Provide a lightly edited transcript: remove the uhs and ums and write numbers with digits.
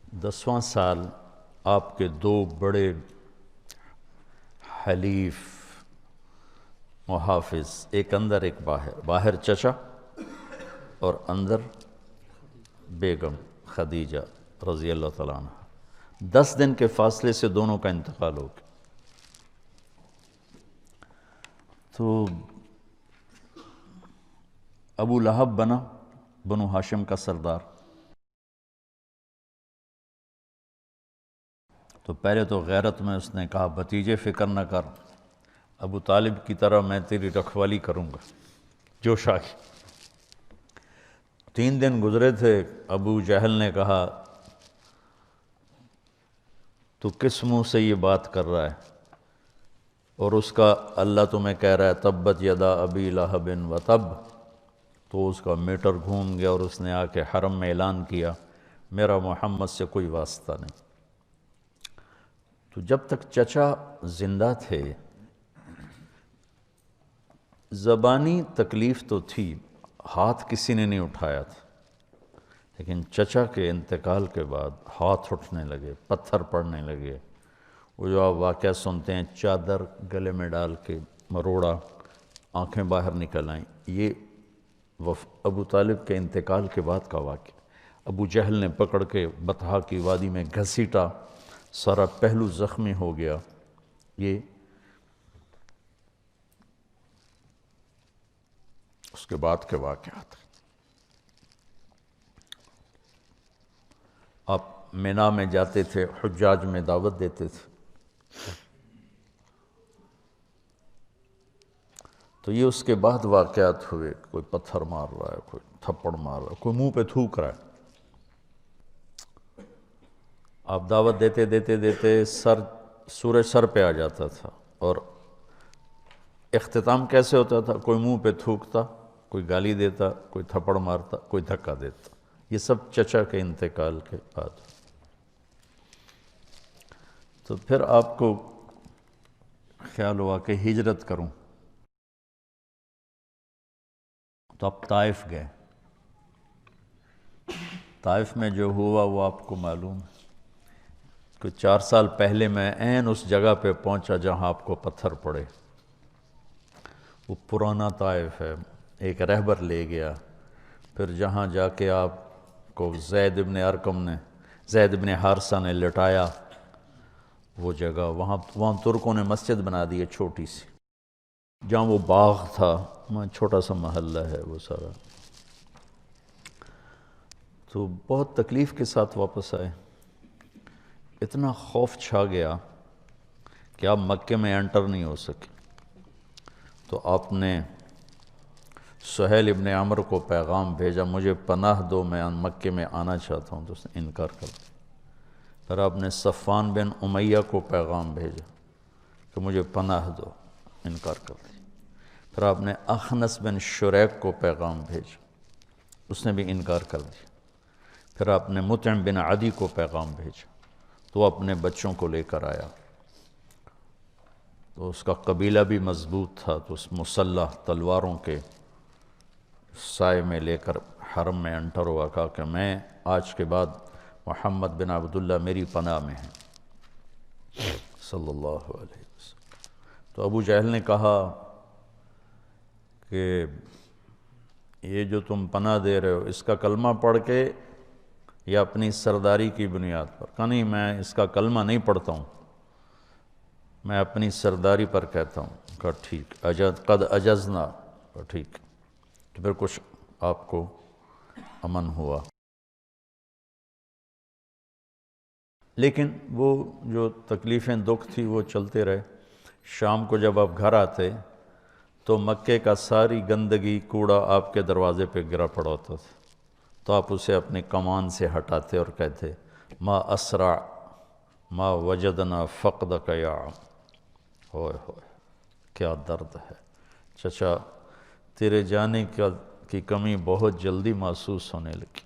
10واں سال آپ کے دو بڑے حلیف محافظ، ایک اندر ایک باہر، باہر چچا اور اندر بیگم خدیجہ رضی اللہ تعالیٰ عنہ، 10 دن کے فاصلے سے دونوں کا انتقال ہو گیا۔ تو ابو لہب بنا بنو ہاشم کا سردار۔ تو پہلے تو غیرت میں اس نے کہا بھتیجے فکر نہ کر، ابو طالب کی طرح میں تیری رکھوالی کروں گا، جوش آ گئی۔ 3 دن گزرے تھے، ابو جہل نے کہا تو کس منہ سے یہ بات کر رہا ہے؟ اور اس کا اللہ تمہیں کہہ رہا ہے تبت یدا ابی لہب وتب۔ تو اس کا میٹر گھوم گیا اور اس نے آ کے حرم میں اعلان کیا میرا محمد سے کوئی واسطہ نہیں۔ تو جب تک چچا زندہ تھے زبانی تکلیف تو تھی، ہاتھ کسی نے نہیں اٹھایا تھا، لیکن چچا کے انتقال کے بعد ہاتھ اٹھنے لگے، پتھر پڑنے لگے۔ وہ جو آپ واقعہ سنتے ہیں چادر گلے میں ڈال کے مروڑا، آنکھیں باہر نکل آئیں، یہ ابو طالب کے انتقال کے بعد کا واقعہ۔ ابو جہل نے پکڑ کے بطحا کی وادی میں گھسیٹا، سارا پہلو زخمی ہو گیا۔ یہ اس کے بعد کے واقعات۔ آپ مینا میں جاتے تھے، حجاج میں دعوت دیتے تھے، تو یہ اس کے بعد واقعات ہوئے، کوئی پتھر مار رہا ہے، کوئی تھپڑ مار رہا ہے، کوئی منہ پہ تھوک رہا ہے۔ آپ دعوت دیتے دیتے دیتے سورج سر پہ آ جاتا تھا، اور اختتام کیسے ہوتا تھا؟ کوئی منہ پہ تھوکتا، کوئی گالی دیتا، کوئی تھپڑ مارتا، کوئی دھکا دیتا۔ یہ سب چچا کے انتقال کے بعد۔ تو پھر آپ کو خیال ہوا کہ ہجرت کروں، تو آپ طائف گئے۔ طائف میں جو ہوا وہ آپ کو معلوم ہے۔ کہ 4 سال پہلے میں عین اس جگہ پہ پہنچا جہاں آپ کو پتھر پڑے۔ وہ پرانا طائف ہے، ایک رہبر لے گیا، پھر جہاں جا کے آپ کو زید بن ارقم نے، زید بن حارثہ نے لٹایا، وہ جگہ وہاں ترکوں نے مسجد بنا دی ہے چھوٹی سی، جہاں وہ باغ تھا وہاں چھوٹا سا محلہ ہے وہ سارا۔ تو بہت تکلیف کے ساتھ واپس آئے، اتنا خوف چھا گیا کہ آپ مکے میں انٹر نہیں ہو سکے۔ تو آپ نے سہیل ابن عمرو کو پیغام بھیجا مجھے پناہ دو، میں مکے میں آنا چاہتا ہوں، تو اس نے انکار کر دیا۔ پھر آپ نے صفوان بن امیہ کو پیغام بھیجا کہ مجھے پناہ دو، انکار کر دیا۔ پھر آپ نے اخنس بن شریک کو پیغام بھیجا، اس نے بھی انکار کر دیا۔ پھر آپ نے مطعم بن عدی کو پیغام بھیجا، تو وہ اپنے بچوں کو لے کر آیا۔ تو اس کا قبیلہ بھی مضبوط تھا، تو اس مسلح تلواروں کے سائے میں لے کر حرم میں انٹر ہوا، کہا کہ میں آج کے بعد محمد بن عبداللہ میری پناہ میں ہیں صلی اللہ علیہ وسلم۔ تو ابو جہل نے کہا کہ یہ جو تم پناہ دے رہے ہو اس کا کلمہ پڑھ کے یا اپنی سرداری کی بنیاد پر؟ کہا نہیں، میں اس کا کلمہ نہیں پڑھتا ہوں، میں اپنی سرداری پر کہتا ہوں۔ کہا ٹھیک، قد اجزنا، کہا ٹھیک۔ تو پھر کچھ آپ کو امن ہوا، لیکن وہ جو تکلیفیں دکھ تھی وہ چلتے رہے۔ شام کو جب آپ گھر آتے تو مکے کا ساری گندگی کوڑا آپ کے دروازے پہ گرا پڑا ہوتا تھا، تو آپ اسے اپنے کمان سے ہٹاتے اور کہتے ما اسرع ما وجدنا فقدک یا عم۔ ہوئے ہوئے کیا درد ہے چچا، تیرے جانے کی کمی بہت جلدی محسوس ہونے لگی۔